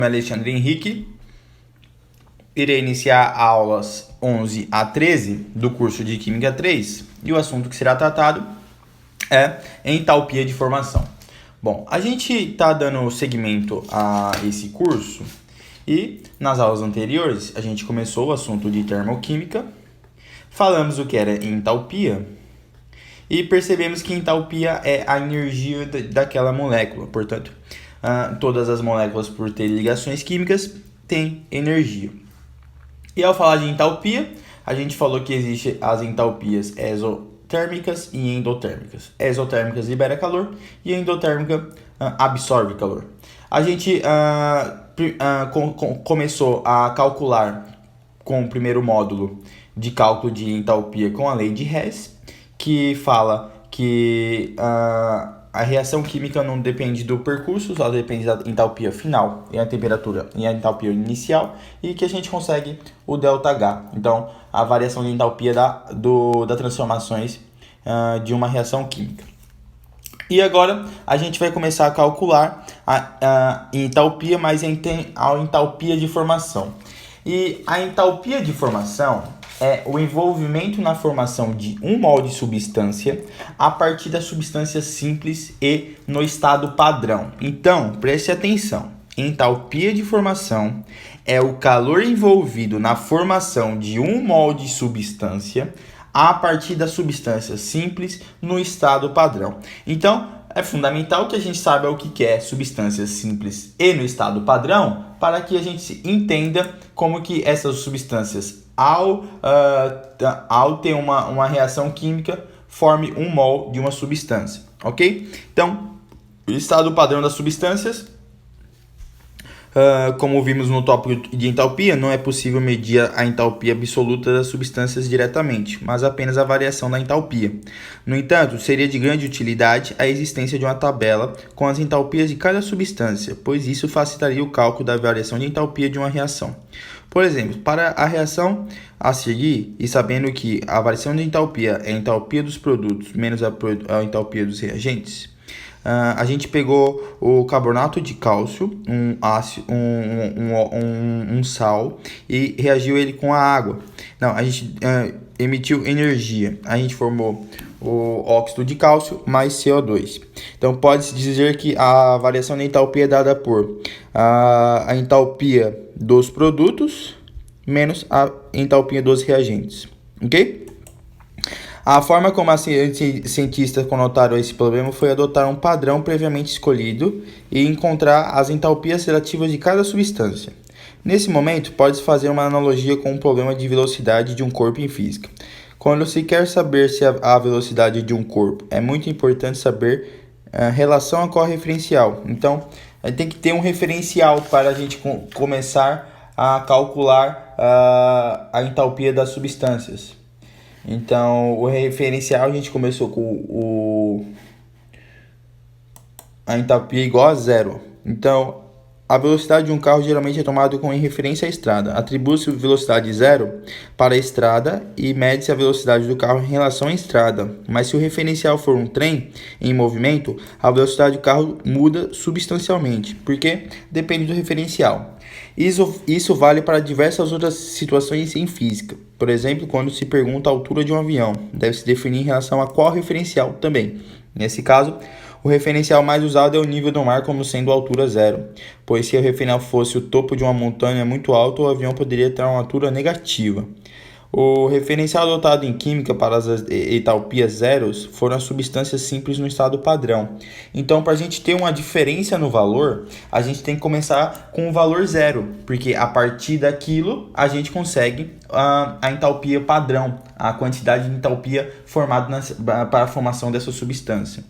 Alexandre Henrique. Irei iniciar aulas 11 a 13 do curso de Química 3 e o assunto que será tratado é entalpia de formação. Bom, a gente está dando seguimento a esse curso e nas aulas anteriores a gente começou o assunto de termoquímica, falamos o que era entalpia e percebemos que entalpia é a energia daquela molécula, portanto, todas as moléculas, por terem ligações químicas, têm energia. E ao falar de entalpia, a gente falou que existem as entalpias exotérmicas e endotérmicas. Exotérmicas libera calor e endotérmica absorve calor. A gente começou a calcular com o primeiro módulo de cálculo de entalpia com a lei de Hess, que fala que a reação química não depende do percurso, só depende da entalpia final e a temperatura e a entalpia inicial, e que a gente consegue o ΔH. Então, a variação de entalpia das transformações de uma reação química. E agora a gente vai começar a calcular a entalpia, mas a entalpia de formação. E a entalpia de formação é o envolvimento na formação de um mol de substância a partir da substância simples e no estado padrão. Então, preste atenção. Entalpia de formação é o calor envolvido na formação de um mol de substância a partir da substância simples no estado padrão. Então, é fundamental que a gente saiba o que é substância simples e no estado padrão, para que a gente entenda como que essas substâncias, ao ter uma reação química, forme um mol de uma substância, ok? Então, o estado padrão das substâncias, como vimos no tópico de entalpia, não é possível medir a entalpia absoluta das substâncias diretamente, mas apenas a variação da entalpia. No entanto, seria de grande utilidade a existência de uma tabela com as entalpias de cada substância, pois isso facilitaria o cálculo da variação de entalpia de uma reação. Por exemplo, para a reação a seguir, e sabendo que a variação de entalpia é a entalpia dos produtos menos a entalpia dos reagentes, a gente pegou o carbonato de cálcio, um sal, e reagiu ele com a água. Não, a gente emitiu energia. A gente formou o óxido de cálcio mais CO2. Então, pode-se dizer que a variação de entalpia é dada por a entalpia dos produtos menos a entalpia dos reagentes. Ok? A forma como os cientistas conotaram esse problema foi adotar um padrão previamente escolhido e encontrar as entalpias relativas de cada substância. Nesse momento, pode-se fazer uma analogia com um problema de velocidade de um corpo em física. Quando se quer saber se a velocidade de um corpo, é muito importante saber a relação com a referencial. Então, tem que ter um referencial para a gente começar a calcular a entalpia das substâncias. Então, o referencial a gente começou com a entalpia igual a zero. Então, a velocidade de um carro geralmente é tomada como em referência à estrada. Atribui-se velocidade zero para a estrada e mede-se a velocidade do carro em relação à estrada. Mas se o referencial for um trem em movimento, a velocidade do carro muda substancialmente, porque depende do referencial. Isso vale para diversas outras situações em física. Por exemplo, quando se pergunta a altura de um avião, deve-se definir em relação a qual referencial também. Nesse caso, o referencial mais usado é o nível do mar como sendo a altura zero, pois se o referencial fosse o topo de uma montanha muito alta, o avião poderia ter uma altura negativa. O referencial adotado em química para as entalpias zeros foram as substâncias simples no estado padrão. Então, para a gente ter uma diferença no valor, a gente tem que começar com o valor zero, porque a partir daquilo a gente consegue a entalpia padrão, a quantidade de entalpia formada para a formação dessa substância.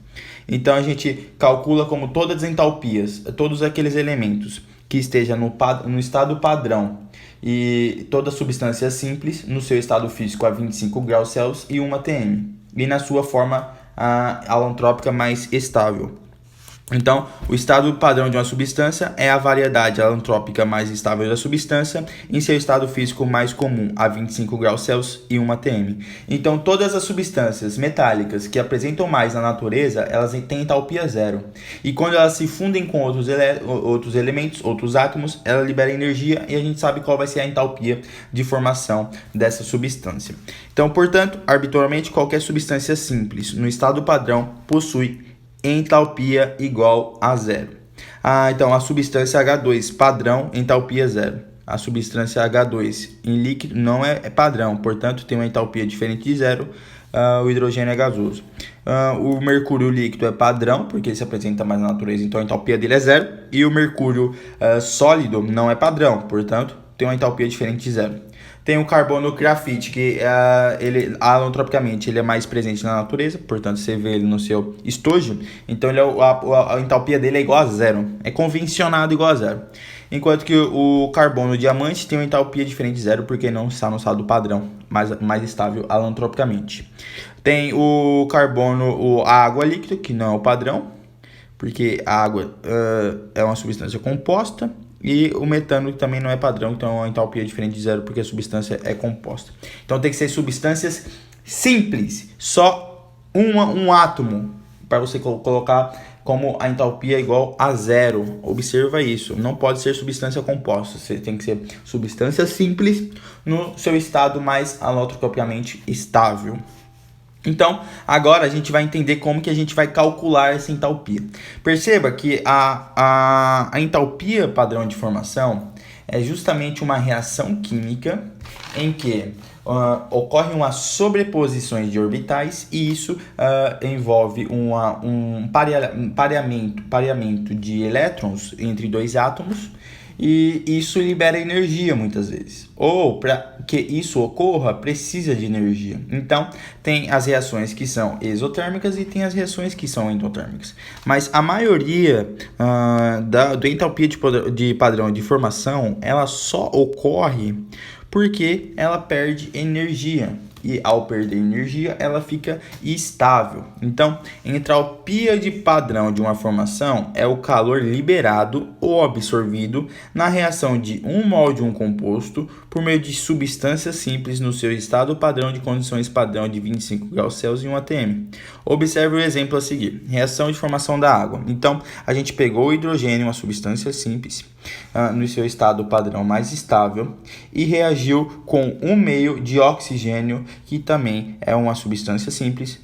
Então, a gente calcula como todas as entalpias, todos aqueles elementos que estejam no estado padrão, e toda substância simples no seu estado físico a 25 graus Celsius e 1 atm, e na sua forma alotrópica mais estável. Então, o estado padrão de uma substância é a variedade alantrópica mais estável da substância em seu estado físico mais comum, a 25 graus Celsius e 1 atm. Então, todas as substâncias metálicas que apresentam mais na natureza, elas têm entalpia zero. E quando elas se fundem com outros elementos, outros átomos, ela libera energia e a gente sabe qual vai ser a entalpia de formação dessa substância. Então, portanto, arbitrariamente, qualquer substância simples no estado padrão possui entalpia igual a zero. Então a substância H2 padrão, entalpia zero. A substância H2 em líquido não é padrão, portanto tem uma entalpia diferente de zero. O hidrogênio é gasoso. O mercúrio líquido é padrão, porque ele se apresenta mais na natureza, então a entalpia dele é zero. E o mercúrio sólido não é padrão, portanto tem uma entalpia diferente de zero. Tem o carbono grafite, que ele alantropicamente ele é mais presente na natureza, portanto você vê ele no seu estojo, então a entalpia dele é igual a zero, é convencionado igual a zero. Enquanto que o carbono diamante tem uma entalpia diferente de zero, porque não está no estado padrão, mais estável alantropicamente. Tem o carbono, a água líquida, que não é o padrão, porque a água é uma substância composta. E o metano também não é padrão, então a entalpia é diferente de zero porque a substância é composta. Então tem que ser substâncias simples, só um átomo, para você colocar como a entalpia é igual a zero. Observa isso, não pode ser substância composta, você tem que ser substância simples no seu estado mais alantropicamente estável. Então, agora a gente vai entender como que a gente vai calcular essa entalpia. Perceba que a entalpia padrão de formação é justamente uma reação química em que ocorre uma sobreposição de orbitais e isso envolve um pareamento de elétrons entre dois átomos. E isso libera energia muitas vezes. Ou para que isso ocorra, precisa de energia. Então, tem as reações que são exotérmicas e tem as reações que são endotérmicas. Mas a maioria da entalpia de padrão de formação, ela só ocorre porque ela perde energia. E ao perder energia, ela fica estável. Então, entalpia de padrão de uma formação é o calor liberado ou absorvido na reação de 1 mol de um composto por meio de substâncias simples no seu estado padrão de condições padrão de 25 graus Celsius e 1 atm. Observe o exemplo a seguir. Reação de formação da água. Então, a gente pegou o hidrogênio, uma substância simples, no seu estado padrão mais estável, e reagiu com 1 meio de oxigênio, que também é uma substância simples.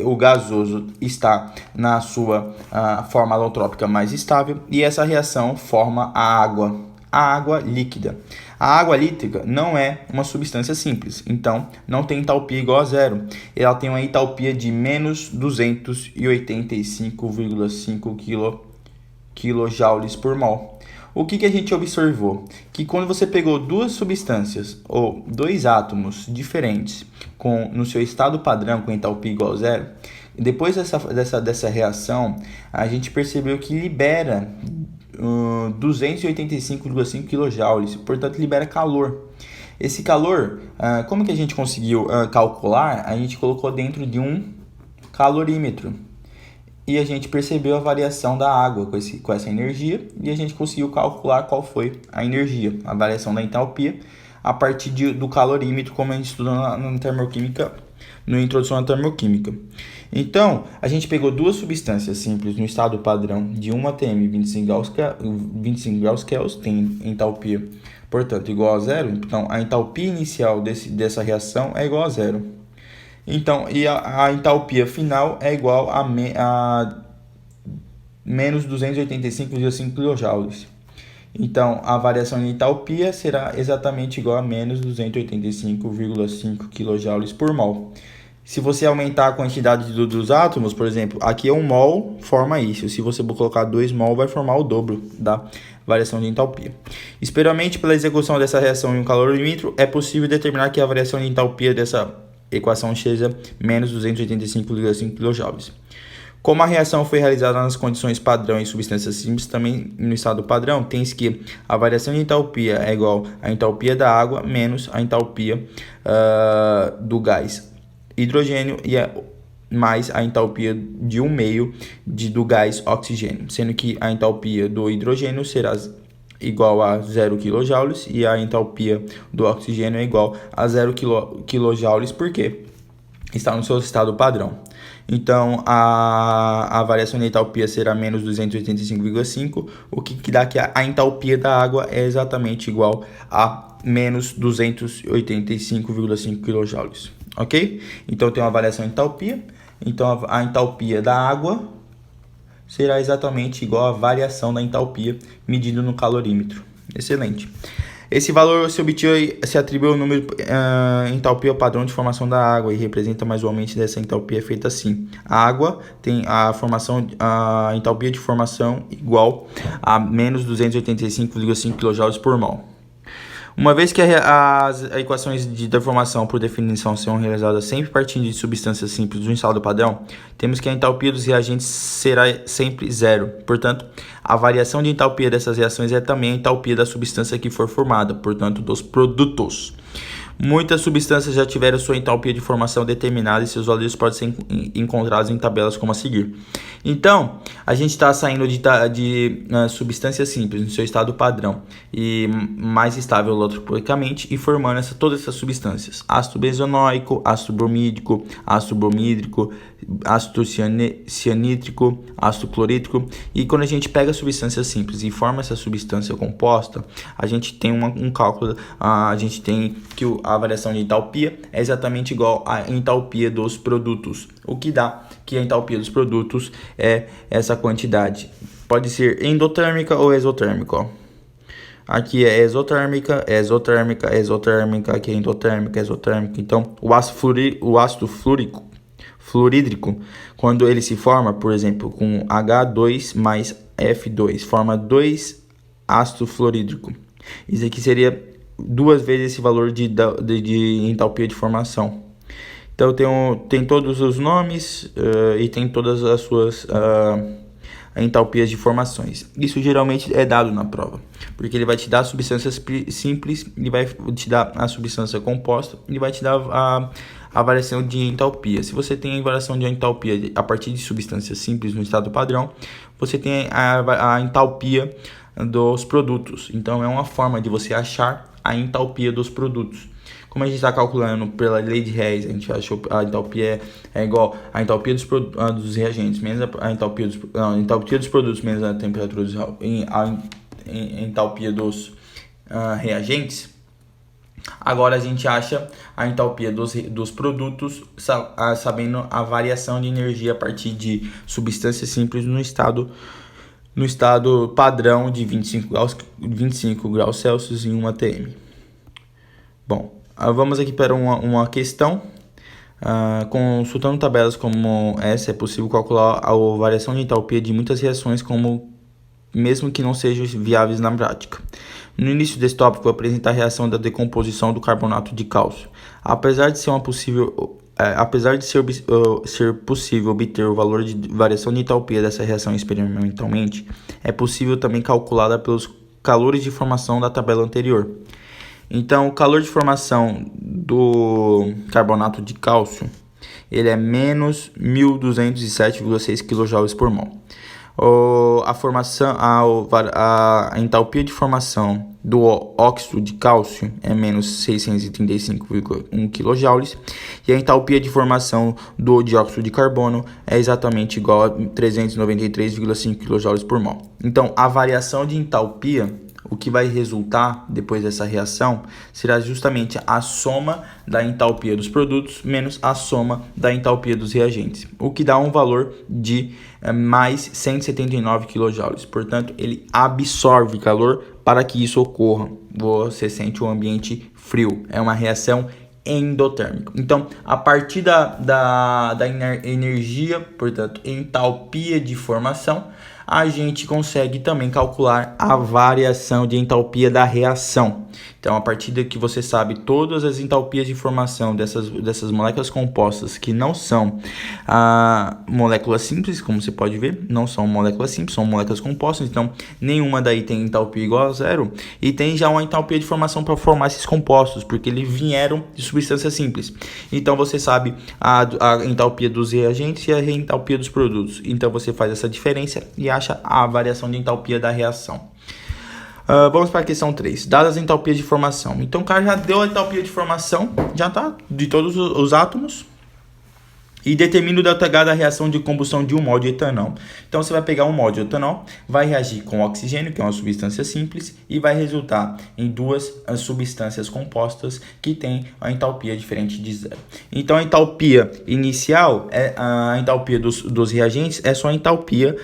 O gasoso está na sua forma alotrópica mais estável, e essa reação forma a água líquida. A água líquida não é uma substância simples, então não tem entalpia igual a zero. Ela tem uma entalpia de menos 285,5 kJ por mol. O que a gente observou? Que quando você pegou duas substâncias ou dois átomos diferentes no seu estado padrão com entalpia igual a zero, depois dessa reação, a gente percebeu que libera 285,5 kJ, portanto libera calor. Esse calor, como que a gente conseguiu calcular? A gente colocou dentro de um calorímetro. E a gente percebeu a variação da água com essa energia e a gente conseguiu calcular qual foi a energia, a variação da entalpia, a partir do calorímetro, como a gente estuda na termoquímica, na introdução à termoquímica. Então, a gente pegou duas substâncias simples no estado padrão de 1 atm 25 graus Kelvin, tem entalpia, portanto, igual a zero. Então, a entalpia inicial dessa reação é igual a zero. Então, e a entalpia final é igual a menos 285,5 kJ. Então, a variação de entalpia será exatamente igual a menos 285,5 kJ por mol. Se você aumentar a quantidade dos átomos, por exemplo, aqui é 1 mol, forma isso. Se você colocar 2 mol, vai formar o dobro da variação de entalpia. Experimente pela execução dessa reação em um calorímetro, é possível determinar que a variação de entalpia dessa equação seja menos 285,5 kJ. Como a reação foi realizada nas condições padrão em substâncias simples, também no estado padrão, tem-se que a variação de entalpia é igual à entalpia da água menos a entalpia do gás hidrogênio, e mais a entalpia de 1/2 do gás oxigênio, sendo que a entalpia do hidrogênio será igual a 0 kJ e a entalpia do oxigênio é igual a 0 kJ, porque está no seu estado padrão. Então, a variação de entalpia será menos 285,5, o que dá que a entalpia da água é exatamente igual a menos 285,5 kJ, ok? Então, tem uma variação de entalpia. Então, a entalpia da água será exatamente igual à variação da entalpia medida no calorímetro. Excelente. Esse valor se atribui ao número entalpia ao padrão de formação da água e representa mais ou menos dessa entalpia feita assim. A água tem a entalpia de formação igual a menos 285,5 kJ por mol. Uma vez que as equações de deformação por definição são realizadas sempre partindo de substâncias simples do estado padrão, temos que a entalpia dos reagentes será sempre zero. Portanto, a variação de entalpia dessas reações é também a entalpia da substância que for formada, portanto, dos produtos. Muitas substâncias já tiveram sua entalpia de formação determinada e seus valores podem ser encontrados em tabelas como a seguir. Então, a gente está saindo de substâncias simples no seu estado padrão e mais estável eletropicamente e formando todas essas substâncias: ácido benzoico, ácido bromídico, ácido bromídrico, ácido cianídrico, ácido clorídrico. E quando a gente pega substâncias simples e forma essa substância composta, a gente tem um cálculo, a gente tem que a variação de entalpia é exatamente igual à entalpia dos produtos, o que dá que a entalpia dos produtos é essa quantidade. Pode ser endotérmica ou exotérmica, ó. Aqui é exotérmica, exotérmica, exotérmica, aqui é endotérmica, exotérmica. Então, o ácido fluorídrico, quando ele se forma, por exemplo, com H2 mais F2, forma 2 ácido fluorídrico. Isso aqui seria 2 vezes esse valor de entalpia de formação. Então tem todos os nomes e tem todas as suas entalpias de formações. Isso geralmente é dado na prova, porque ele vai te dar substâncias simples, ele vai te dar a substância composta, ele vai te dar a variação de entalpia. Se você tem a variação de entalpia a partir de substâncias simples no estado padrão, você tem a entalpia dos produtos. Então é uma forma de você achar a entalpia dos produtos. Como a gente está calculando pela lei de Hess, a gente achou a entalpia é igual a entalpia dos reagentes menos a entalpia dos produtos menos a temperatura a entalpia dos reagentes. Agora a gente acha a entalpia dos produtos sabendo a variação de energia a partir de substâncias simples no estado padrão de 25 graus Celsius em 1 atm. Bom, vamos aqui para uma questão. Consultando tabelas como essa, é possível calcular a variação de entalpia de muitas reações, mesmo que não sejam viáveis na prática. No início desse tópico, vou apresentar a reação da decomposição do carbonato de cálcio. Apesar de ser possível obter o valor de variação de entalpia dessa reação experimentalmente, é possível também calculá-la pelos calores de formação da tabela anterior. Então, o calor de formação do carbonato de cálcio ele é menos 1.207,6 kJ por mol. A entalpia de formação do óxido de cálcio é menos 635,1 kJ e a entalpia de formação do dióxido de carbono é exatamente igual a 393,5 kJ por mol. Então, a variação de entalpia, o que vai resultar depois dessa reação, será justamente a soma da entalpia dos produtos menos a soma da entalpia dos reagentes, o que dá um valor de mais 179 kJ. Portanto, ele absorve calor para que isso ocorra. Você sente o ambiente frio. É uma reação endotérmica. Então, a partir da energia, portanto, entalpia de formação, a gente consegue também calcular a variação de entalpia da reação. Então, a partir de que você sabe todas as entalpias de formação dessas moléculas compostas que não são moléculas simples, como você pode ver, não são moléculas simples, são moléculas compostas, então nenhuma daí tem entalpia igual a zero, e tem já uma entalpia de formação para formar esses compostos, porque eles vieram de substâncias simples. Então, você sabe a entalpia dos reagentes e a entalpia dos produtos. Então, você faz essa diferença e acha a variação de entalpia da reação. Vamos para a questão 3. Dadas as entalpias de formação. Então, o cara já deu a entalpia de formação, já tá, de todos os átomos. E determina o ΔH da reação de combustão de um mol de etanol. Então, você vai pegar um mol de etanol, vai reagir com oxigênio, que é uma substância simples, e vai resultar em duas substâncias compostas que têm a entalpia diferente de zero. Então, a entalpia inicial, a entalpia dos reagentes, é só a entalpia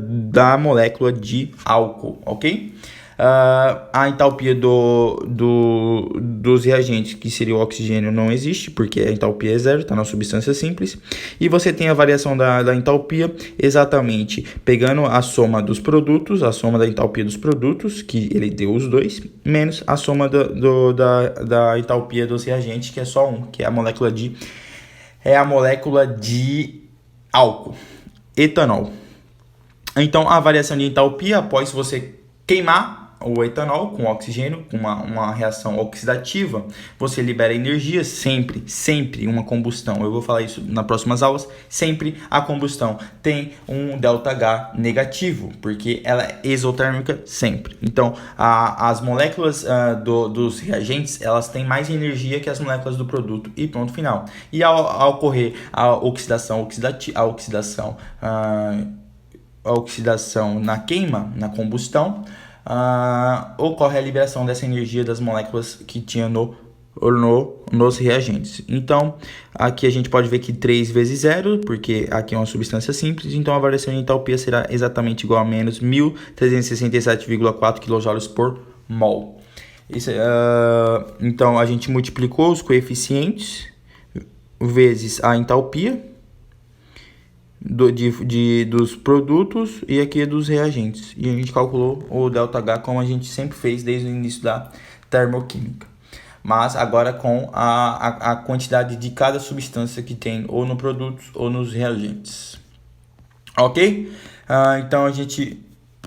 da molécula de álcool, ok? A entalpia dos reagentes, que seria o oxigênio, não existe, porque a entalpia é zero, está na substância simples. E você tem a variação da entalpia exatamente pegando a soma dos produtos, a soma da entalpia dos produtos, que ele deu os dois, menos a soma da entalpia dos reagentes, que é só um, que é a molécula de álcool, etanol. Então, a variação de entalpia, após você queimar o etanol com oxigênio, com uma reação oxidativa, você libera energia, sempre uma combustão. Eu vou falar isso nas próximas aulas. Sempre a combustão tem um ΔH negativo, porque ela é exotérmica sempre. Então, as moléculas dos reagentes, elas têm mais energia que as moléculas do produto, e ponto final. E ao ocorrer a oxidação na queima, na combustão, ocorre a liberação dessa energia das moléculas que tinha nos reagentes. Então, aqui a gente pode ver que 3 vezes 0, porque aqui é uma substância simples, então a variação de entalpia será exatamente igual a menos 1.367,4 kJ por mol. Então, a gente multiplicou os coeficientes vezes a entalpia dos produtos e aqui dos reagentes, e a gente calculou o ΔH como a gente sempre fez desde o início da termoquímica, mas agora com a quantidade de cada substância que tem ou no produto ou nos reagentes, ok? Então a gente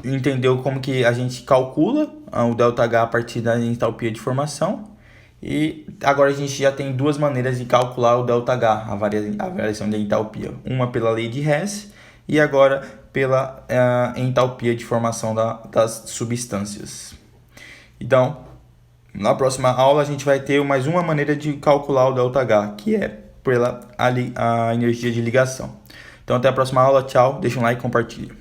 entendeu como que a gente calcula o ΔH a partir da entalpia de formação. E agora a gente já tem duas maneiras de calcular o ΔH, a variação da entalpia. Uma pela lei de Hess e agora pela entalpia de formação das substâncias. Então, na próxima aula a gente vai ter mais uma maneira de calcular o ΔH, que é pela a energia de ligação. Então, até a próxima aula. Tchau. Deixa um like e compartilha.